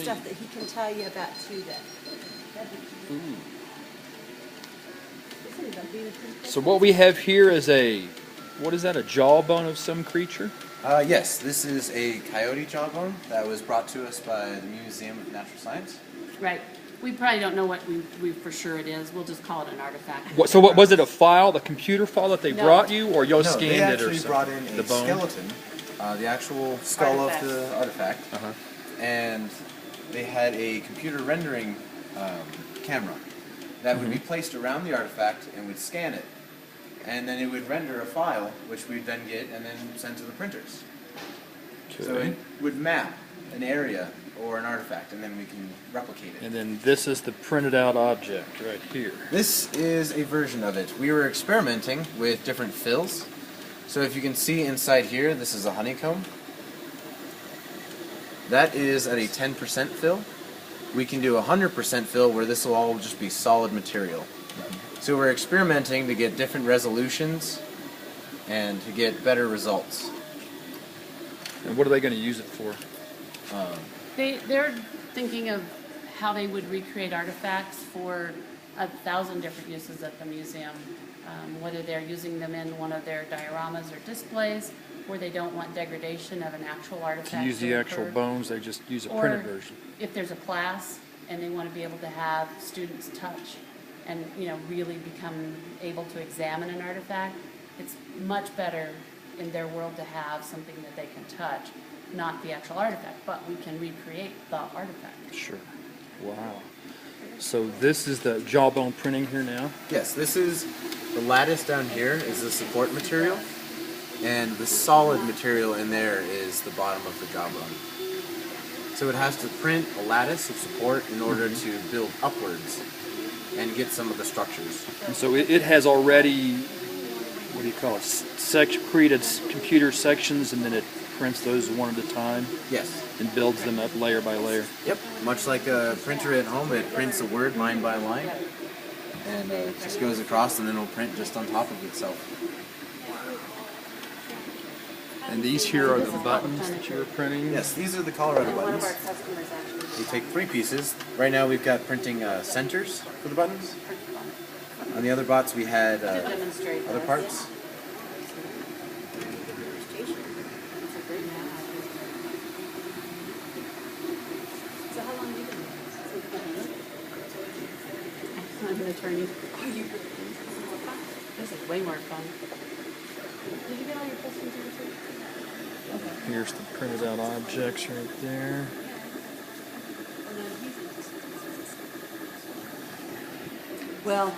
stuff that he can tell you about too. So what we have here is what is that, a jawbone of some creature? Yes, this is a coyote jawbone that was brought to us by the Museum of Natural Science. Right. We probably don't know what we for sure it is. We'll just call it an artifact. So what was it, a file, the computer file that they No. brought you, or y'all No, scanned they it or actually something? brought in The a bone? skeleton, the actual skull Artifact. of the artifact, and they had a computer rendering camera that would be placed around the artifact and would scan it. And then it would render a file, which we'd then get and then send to the printers. So Okay. it would map an area or an artifact, and then we can replicate it. And then this is the printed out object right here. This is a version of it. We were experimenting with different fills. So if you can see inside here, this is a honeycomb. That is at a 10% fill. We can do a 100% fill where this will all just be solid material. So we're experimenting to get different resolutions and to get better results. And what are they going to use it for? They're thinking of how they would recreate artifacts for 1,000 different uses at the museum. Whether they're using them in one of their dioramas or displays, where they don't want degradation of an actual artifact. To use the actual occur. bones, they just use a Or printed version. if there's a class and they want to be able to have students touch and really become able to examine an artifact, it's much better in their world to have something that they can touch, not the actual artifact, but we can recreate the artifact. Sure. Wow. So this is the jawbone printing here now? Yes, this is the lattice down here is the support material, and the solid material in there is the bottom of the jawbone. So it has to print a lattice of support in order to build upwards and get some of the structures. And so it has already, what do you call it, created computer sections, and then it prints those one at a time Yes. and builds them up layer by layer. Yep. Much like a printer at home, it prints a word line by line, and it just goes across, and then it'll print just on top of itself. And these here are the buttons that you were printing? Yes, these are the Colorado One of buttons. our customers actually We take 3 pieces. Right now we've got printing centers for the buttons. On the other bots we had demonstrate other this. parts. So how long have you been doing this? I'm an attorney. This is way more fun. Did you get all your questions answered? Here's the printed out objects right there. Well,